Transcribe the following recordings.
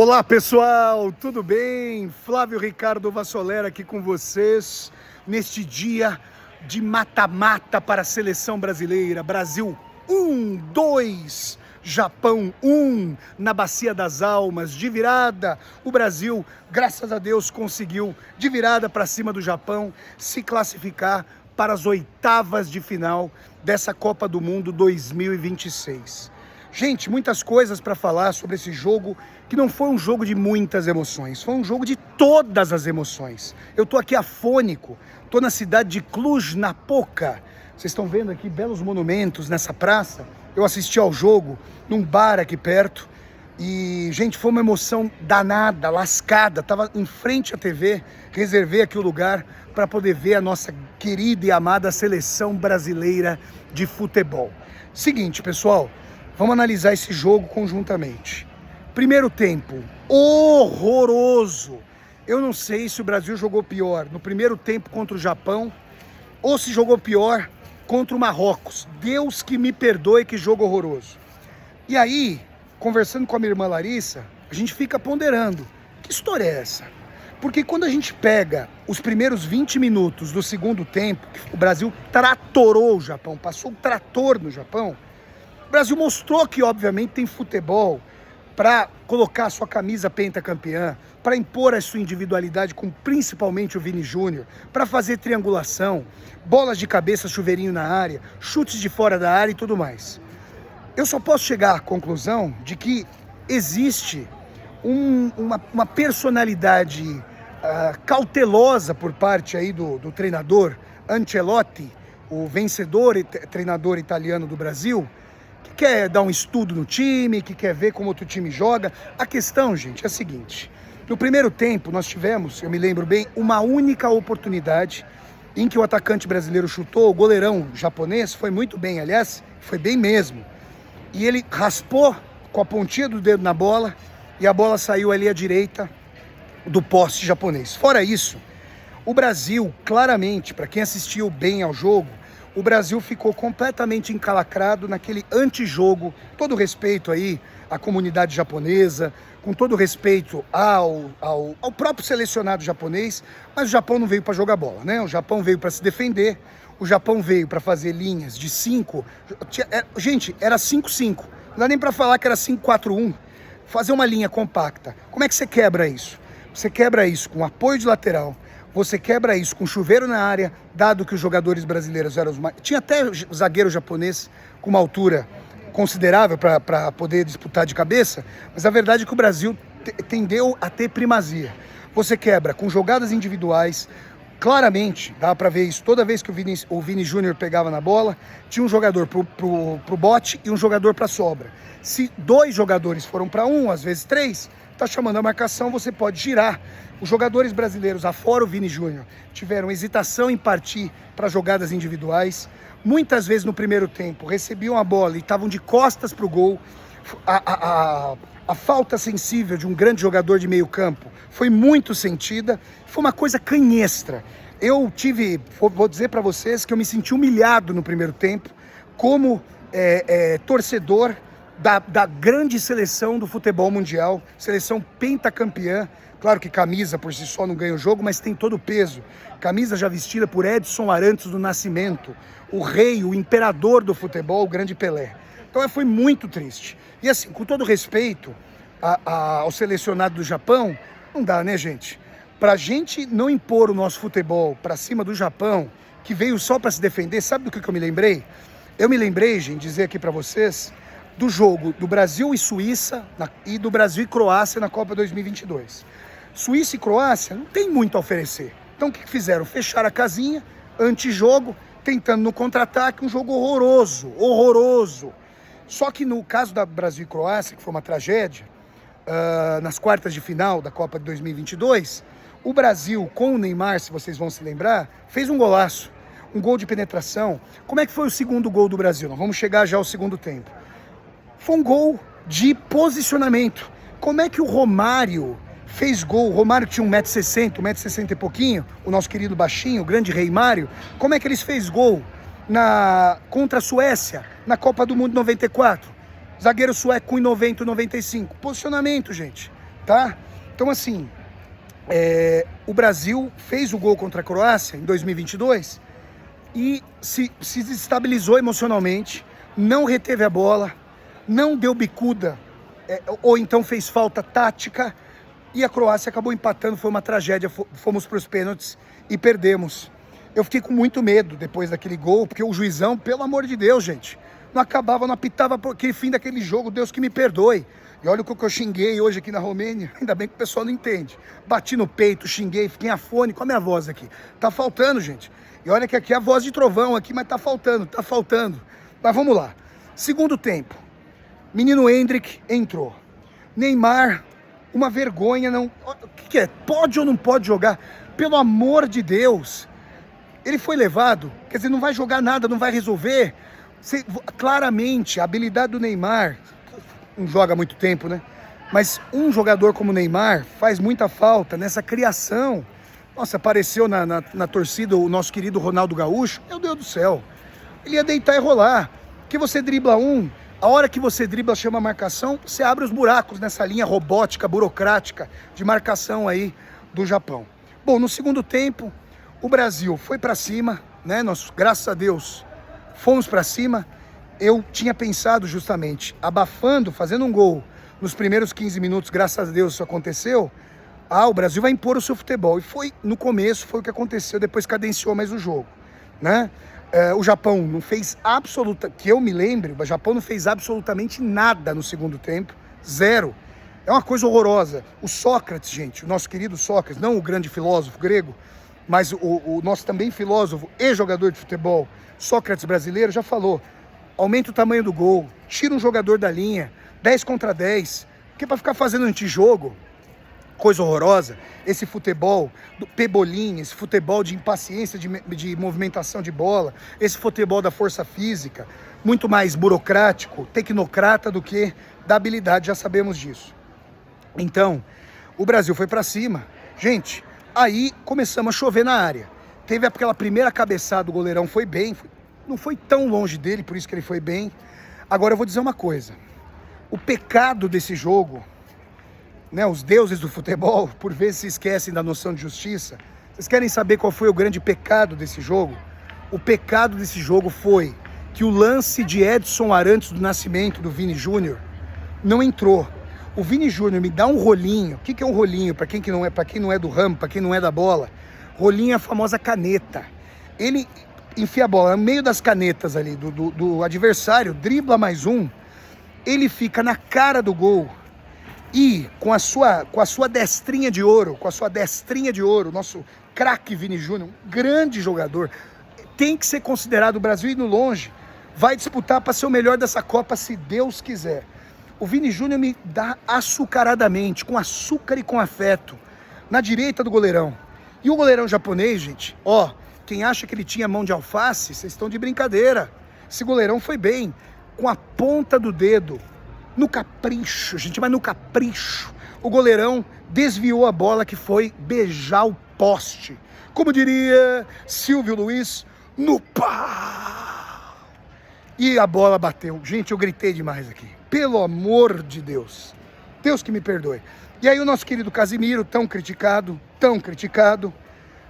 Olá pessoal, tudo bem? Flávio Ricardo Vassolera aqui com vocês neste dia de mata-mata para a seleção brasileira. Brasil 1-2, Japão 1 na Bacia das Almas, de virada. O Brasil, graças a Deus, conseguiu de virada para cima do Japão se classificar para as oitavas de final dessa Copa do Mundo 2026. Gente, muitas coisas para falar sobre esse jogo, que não foi um jogo de muitas emoções, foi um jogo de todas as emoções. Eu tô aqui afônico, tô na cidade de Cluj-Napoca. Vocês estão vendo aqui belos monumentos nessa praça. Eu assisti ao jogo num bar aqui perto e, gente, foi uma emoção danada, lascada. Tava em frente à TV, reservei aqui o lugar para poder ver a nossa querida e amada seleção brasileira de futebol. Seguinte, pessoal, vamos analisar esse jogo conjuntamente. Primeiro tempo, horroroso. Eu não sei se o Brasil jogou pior no primeiro tempo contra o Japão ou se jogou pior contra o Marrocos. Deus que me perdoe, que jogo horroroso. E aí, conversando com a minha irmã Larissa, a gente fica ponderando. Que história é essa? Porque quando a gente pega os primeiros 20 minutos do segundo tempo, o Brasil tratorou o Japão, passou o trator no Japão, o Brasil mostrou que, obviamente, tem futebol para colocar a sua camisa pentacampeã, para impor a sua individualidade com principalmente o Vini Júnior, para fazer triangulação, bolas de cabeça, chuveirinho na área, chutes de fora da área e tudo mais. Eu só posso chegar à conclusão de que existe uma personalidade cautelosa por parte aí do treinador Ancelotti, o vencedor treinador italiano do Brasil, que quer dar um estudo no time, que quer ver como outro time joga. A questão, gente, é a seguinte. No primeiro tempo, nós tivemos, eu me lembro bem, uma única oportunidade em que o atacante brasileiro chutou, o goleirão japonês, foi muito bem, aliás, foi bem mesmo. E ele raspou com a pontinha do dedo na bola e a bola saiu ali à direita do poste japonês. Fora isso, o Brasil, claramente, para quem assistiu bem ao jogo, o Brasil ficou completamente encalacrado naquele antijogo, todo respeito aí à comunidade japonesa, com todo respeito ao próprio selecionado japonês, mas o Japão não veio para jogar bola, né? O Japão veio para se defender, o Japão veio para fazer linhas de 5, gente, era 5-5, não dá nem para falar que era 5-4-1, fazer uma linha compacta. Como é que você quebra isso? Você quebra isso com apoio de lateral, você quebra isso com chuveiro na área, dado que os jogadores brasileiros eram os mais... Tinha até zagueiro japonês com uma altura considerável para poder disputar de cabeça, mas a verdade é que o Brasil tendeu a ter primazia. Você quebra com jogadas individuais, claramente, dá para ver isso, toda vez que o Vini Júnior pegava na bola, tinha um jogador pro bote e um jogador para sobra. Se 2 jogadores foram para 1, às vezes 3, tá chamando a marcação, você pode girar. Os jogadores brasileiros, afora o Vini Júnior, tiveram hesitação em partir para jogadas individuais. Muitas vezes no primeiro tempo recebiam a bola e estavam de costas para o gol. A falta sensível de um grande jogador de meio campo foi muito sentida. Foi uma coisa canhestra. Eu vou dizer para vocês que eu me senti humilhado no primeiro tempo como torcedor da grande seleção do futebol mundial, seleção pentacampeã. Claro que camisa por si só não ganha o jogo, mas tem todo o peso. Camisa já vestida por Edson Arantes do Nascimento, o rei, o imperador do futebol, o grande Pelé. Então foi muito triste. E assim, com todo respeito ao selecionado do Japão, não dá, né, gente? Pra gente não impor o nosso futebol pra cima do Japão, que veio só pra se defender, sabe do que eu me lembrei? Eu me lembrei, gente, dizer aqui pra vocês, do jogo do Brasil e Suíça e do Brasil e Croácia na Copa 2022. Suíça e Croácia não tem muito a oferecer. Então o que fizeram? Fecharam a casinha, antijogo, tentando no contra-ataque, um jogo horroroso. Só que no caso da Brasil e Croácia, que foi uma tragédia, nas quartas de final da Copa de 2022, o Brasil, com o Neymar, se vocês vão se lembrar, fez um golaço, um gol de penetração. Como é que foi o segundo gol do Brasil? Nós vamos chegar já ao segundo tempo. Foi um gol de posicionamento. Como é que o Romário fez gol? O Romário tinha 1,60m, 1,60m e pouquinho, o nosso querido baixinho, o grande Rei Mário. Como é que eles fez gol contra a Suécia, na Copa do Mundo 94? Zagueiro sueco com 1,90, 1,95. Posicionamento, gente. tá? Então, assim, o Brasil fez o gol contra a Croácia em 2022 e se desestabilizou emocionalmente, não reteve a bola, não deu bicuda, ou então fez falta tática, e a Croácia acabou empatando, foi uma tragédia, fomos para os pênaltis e perdemos. Eu fiquei com muito medo depois daquele gol, porque o juizão, pelo amor de Deus, gente, não acabava, não apitava por aquele fim daquele jogo, Deus que me perdoe. E olha o que eu xinguei hoje aqui na Romênia, ainda bem que o pessoal não entende. Bati no peito, xinguei, fiquei afônico, olha a minha voz aqui. Tá faltando, gente. E olha que aqui é a voz de trovão aqui, mas tá faltando. Mas vamos lá. Segundo tempo, menino Endrick entrou. Neymar, uma vergonha, não... O que é? Pode ou não pode jogar? Pelo amor de Deus. Ele foi levado, quer dizer, não vai jogar nada, não vai resolver. Claramente, a habilidade do Neymar, não joga há muito tempo, né? Mas um jogador como o Neymar faz muita falta nessa criação. Nossa, apareceu na torcida o nosso querido Ronaldo Gaúcho, meu Deus do céu. Ele ia deitar e rolar. Porque você dribla a hora que você dribla, chama a marcação, você abre os buracos nessa linha robótica, burocrática de marcação aí do Japão. Bom, no segundo tempo, o Brasil foi para cima, né? Nós, graças a Deus, fomos para cima. Eu tinha pensado justamente, abafando, fazendo um gol nos primeiros 15 minutos, graças a Deus isso aconteceu. O Brasil vai impor o seu futebol. E foi, no começo, foi o que aconteceu, depois cadenciou mais o jogo, né? O Japão não fez que eu me lembre, o Japão não fez absolutamente nada no segundo tempo, zero. É uma coisa horrorosa. O Sócrates, gente, o nosso querido Sócrates, não o grande filósofo grego, mas o nosso também filósofo e jogador de futebol, Sócrates brasileiro, já falou: aumenta o tamanho do gol, tira um jogador da linha, 10 contra 10, porque para ficar fazendo antijogo, coisa horrorosa, esse futebol do pebolim, esse futebol de impaciência, de movimentação de bola, esse futebol da força física, muito mais burocrático, tecnocrata do que da habilidade, já sabemos disso. Então, o Brasil foi para cima. Gente, aí começamos a chover na área. Teve aquela primeira cabeçada, o goleirão foi bem, não foi tão longe dele, por isso que ele foi bem. Agora eu vou dizer uma coisa, o pecado desse jogo, né, os deuses do futebol, por vezes se esquecem da noção de justiça. Vocês querem saber qual foi o grande pecado desse jogo? O pecado desse jogo foi que o lance de Edson Arantes do Nascimento, do Vini Júnior, não entrou. O Vini Júnior me dá um rolinho. O que é um rolinho? Para quem não é do ramo, para quem não é da bola, rolinho é a famosa caneta. Ele enfia a bola no meio das canetas ali do adversário, dribla mais um, ele fica na cara do gol. E com a sua destrinha de ouro, nosso craque Vini Júnior, um grande jogador, tem que ser considerado. O Brasil indo longe, vai disputar para ser o melhor dessa Copa, se Deus quiser. O Vini Júnior me dá açucaradamente, com açúcar e com afeto, na direita do goleirão. E o goleirão japonês, gente, quem acha que ele tinha mão de alface, vocês estão de brincadeira. Esse goleirão foi bem, com a ponta do dedo, no capricho, gente, mas no capricho, o goleirão desviou a bola, que foi beijar o poste. Como diria Silvio Luiz, no pau! E a bola bateu. Gente, eu gritei demais aqui. Pelo amor de Deus. Deus que me perdoe. E aí o nosso querido Casemiro, tão criticado,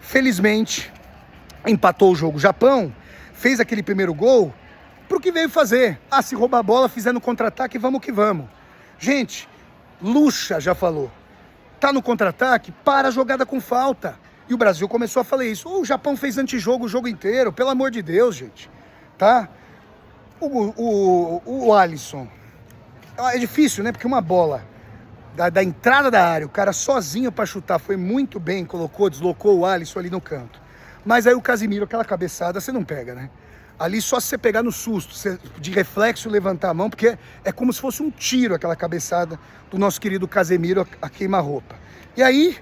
felizmente, empatou o jogo. O Japão fez aquele primeiro gol pro que veio fazer. Se roubar a bola, fizer no contra-ataque, vamos que vamos. Gente, Lucha já falou. Tá no contra-ataque, para a jogada com falta. E o Brasil começou a falar isso. O Japão fez antijogo o jogo inteiro, pelo amor de Deus, gente. Tá? O Alisson. É difícil, né? Porque uma bola da entrada da área, o cara sozinho para chutar, foi muito bem, deslocou o Alisson ali no canto. Mas aí o Casemiro, aquela cabeçada, você não pega, né? Ali só se você pegar no susto, de reflexo levantar a mão, porque é como se fosse um tiro aquela cabeçada do nosso querido Casemiro a queima-roupa. E aí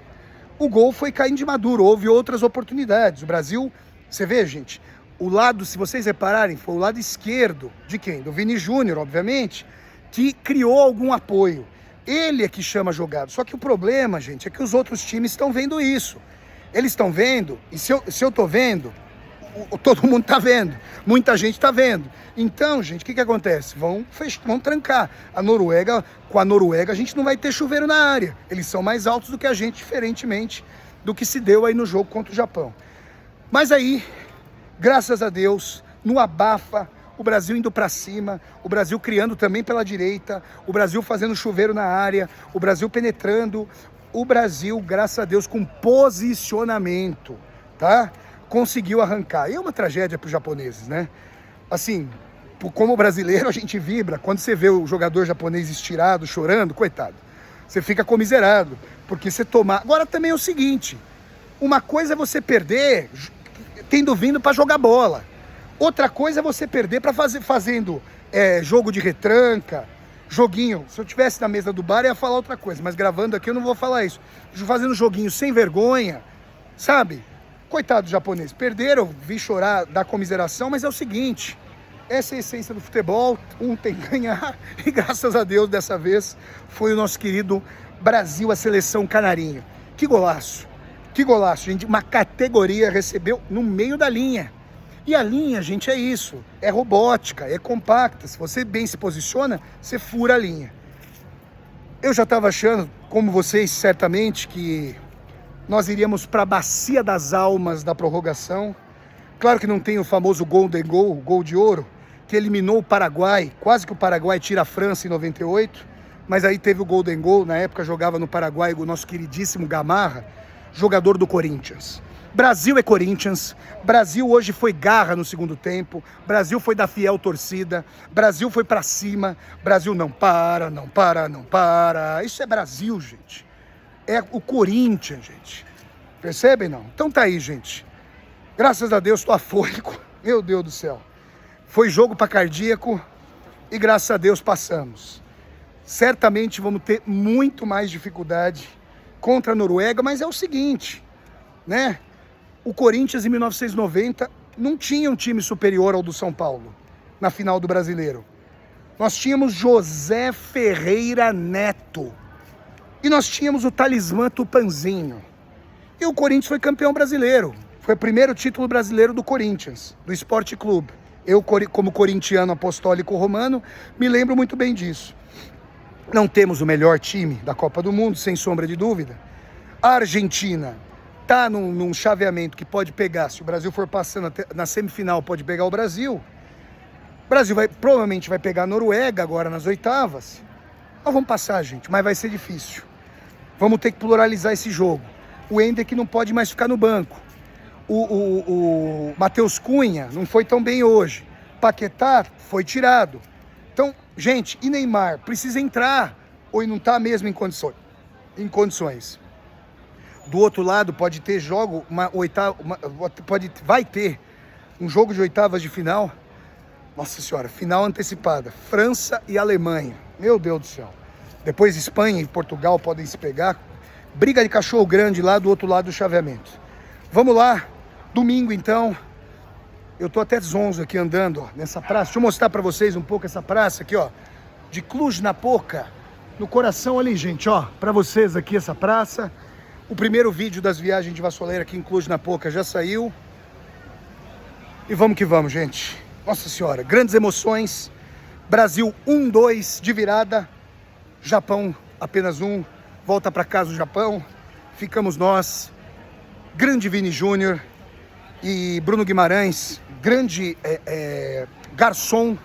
o gol foi caindo de maduro, houve outras oportunidades. O Brasil, você vê, gente, o lado, se vocês repararem, foi o lado esquerdo de quem? Do Vini Júnior, obviamente, que criou algum apoio. Ele é que chama a jogada. Só que o problema, gente, é que os outros times estão vendo isso. Eles estão vendo, e se eu tô vendo, todo mundo está vendo, muita gente está vendo. Então, gente, o que acontece? Vão trancar. Com a Noruega, a gente não vai ter chuveiro na área. Eles são mais altos do que a gente, diferentemente do que se deu aí no jogo contra o Japão. Mas aí, graças a Deus, no abafa, o Brasil indo para cima, o Brasil criando também pela direita, o Brasil fazendo chuveiro na área, o Brasil penetrando, o Brasil, graças a Deus, com posicionamento, tá? Conseguiu arrancar. E é uma tragédia para os japoneses, né? Assim, como brasileiro, a gente vibra. Quando você vê o jogador japonês estirado, chorando, coitado, você fica comiserado, porque você tomar... Agora também é o seguinte, uma coisa é você perder tendo vindo para jogar bola. Outra coisa é você perder para fazendo jogo de retranca, joguinho. Se eu tivesse na mesa do bar, eu ia falar outra coisa, mas gravando aqui eu não vou falar isso. Fazendo joguinho sem vergonha, sabe? Coitado do japonês. Perderam, vi chorar, dar comiseração, mas é o seguinte, essa é a essência do futebol, um tem que ganhar, e graças a Deus, dessa vez, foi o nosso querido Brasil, a seleção canarinho. Que golaço, gente, uma categoria recebeu no meio da linha. E a linha, gente, é isso, é robótica, é compacta. Se você bem se posiciona, você fura a linha. Eu já estava achando, como vocês certamente, que nós iríamos para a bacia das almas da prorrogação. Claro que não tem o famoso Golden Goal, o gol de ouro, que eliminou o Paraguai, quase que o Paraguai tira a França em 98, mas aí teve o Golden Goal, na época jogava no Paraguai o nosso queridíssimo Gamarra, jogador do Corinthians. Brasil é Corinthians, Brasil hoje foi garra no segundo tempo, Brasil foi da fiel torcida, Brasil foi pra cima, Brasil não para, não para, não para. Isso é Brasil, gente. É o Corinthians, gente. Percebem, não? Então tá aí, gente. Graças a Deus, tô afônico. Meu Deus do céu. Foi jogo pra cardíaco e graças a Deus passamos. Certamente vamos ter muito mais dificuldade contra a Noruega, mas é o seguinte, né? O Corinthians, em 1990, não tinha um time superior ao do São Paulo, na final do Brasileiro. Nós tínhamos José Ferreira Neto. E nós tínhamos o talismã Tupanzinho. E o Corinthians foi campeão brasileiro. Foi o primeiro título brasileiro do Corinthians, do Esporte Clube. Eu, como corintiano apostólico romano, me lembro muito bem disso. Não temos o melhor time da Copa do Mundo, sem sombra de dúvida. A Argentina está num chaveamento que pode pegar, se o Brasil for passando na semifinal, pode pegar o Brasil. O Brasil provavelmente vai pegar a Noruega agora nas oitavas. Nós vamos passar, gente, mas vai ser difícil. Vamos ter que pluralizar esse jogo. O Hendrick não pode mais ficar no banco. O Matheus Cunha não foi tão bem hoje. Paquetá foi tirado. Então, gente, e Neymar? Precisa entrar ou não está mesmo em condições? Do outro lado, pode ter jogo, vai ter um jogo de oitavas de final. Nossa Senhora, final antecipada. França e Alemanha. Meu Deus do céu. Depois Espanha e Portugal podem se pegar. Briga de cachorro grande lá do outro lado do chaveamento. Vamos lá. Domingo, então. Eu tô até zonzo aqui andando, ó, nessa praça. Deixa eu mostrar para vocês um pouco essa praça aqui, ó. De Cluj-Napoca. No coração ali, gente, ó. Para vocês aqui essa praça. O primeiro vídeo das viagens de Vassoleira aqui em Cluj-Napoca já saiu. E vamos que vamos, gente. Nossa Senhora, grandes emoções. Brasil 1-2 de virada. Japão apenas 1. Volta para casa o Japão. Ficamos nós. Grande Vini Júnior e Bruno Guimarães. Grande garçom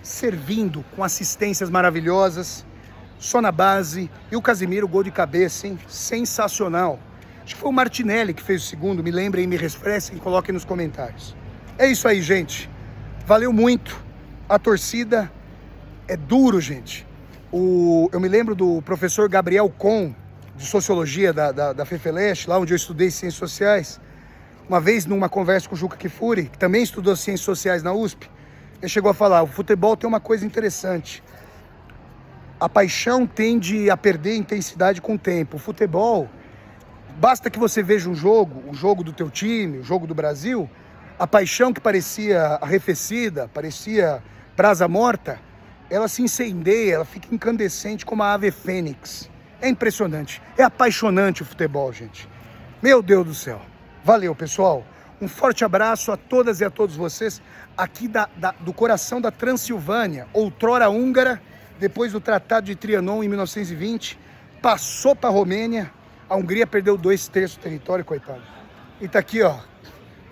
servindo com assistências maravilhosas. Só na base. E o Casimiro, gol de cabeça, hein? Sensacional. Acho que foi o Martinelli que fez o segundo. Me lembrem, me refresquem, coloquem nos comentários. É isso aí, gente. Valeu muito. A torcida é duro, gente. Eu me lembro do professor Gabriel Con, de Sociologia da FEFELESH, lá onde eu estudei Ciências Sociais. Uma vez, numa conversa com o Juca Kfouri, que também estudou Ciências Sociais na USP, ele chegou a falar, o futebol tem uma coisa interessante. A paixão tende a perder intensidade com o tempo. O futebol, basta que você veja um jogo do teu time, o jogo do Brasil, a paixão que parecia arrefecida, parecia brasa morta, ela se incendeia, ela fica incandescente como a ave fênix. É impressionante, é apaixonante o futebol, gente. Meu Deus do céu. Valeu, pessoal. Um forte abraço a todas e a todos vocês aqui do coração da Transilvânia, outrora húngara, depois do Tratado de Trianon em 1920, passou para a Romênia, a Hungria perdeu 2/3 do território, coitado. E tá aqui, ó,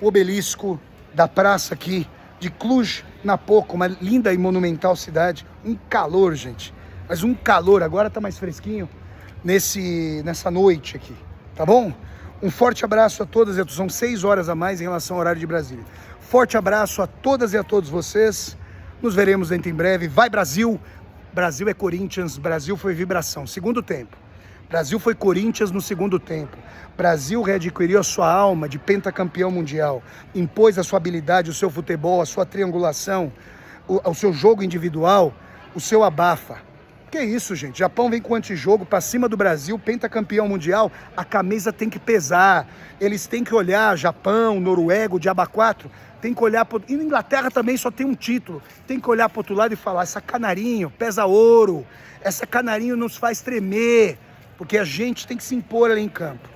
o obelisco da praça aqui de Cluj-Napoca, uma linda e monumental cidade. Um calor, gente, mas um calor, agora tá mais fresquinho nessa noite aqui, tá bom? Um forte abraço a todas e a todos. São 6 horas a mais em relação ao horário de Brasília. Forte abraço a todas e a todos vocês. Nos veremos dentro em breve. Vai Brasil! Brasil é Corinthians, Brasil foi vibração. Segundo tempo. Brasil foi Corinthians no segundo tempo. Brasil readquiriu a sua alma de pentacampeão mundial. Impôs a sua habilidade, o seu futebol, a sua triangulação, o seu jogo individual, o seu abafa. Que isso, gente? Japão vem com antijogo para cima do Brasil, pentacampeão mundial. A camisa tem que pesar. Eles têm que olhar, Japão, Noruega, o Diaba 4, tem que olhar... E na Inglaterra também só tem um título. Tem que olhar para o outro lado e falar, essa canarinho pesa ouro. Essa canarinho nos faz tremer. Porque a gente tem que se impor ali em campo.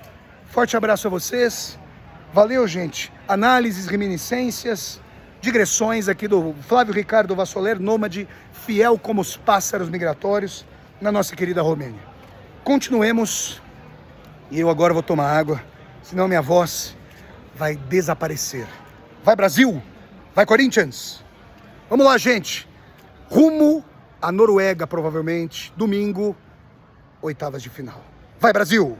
Forte abraço a vocês. Valeu, gente. Análises, reminiscências, digressões aqui do Flávio Ricardo Vassoler, nômade, fiel como os pássaros migratórios, na nossa querida Romênia. Continuemos. E eu agora vou tomar água, senão minha voz vai desaparecer. Vai Brasil! Vai Corinthians! Vamos lá, gente! Rumo à Noruega, provavelmente, domingo, oitavas de final. Vai Brasil!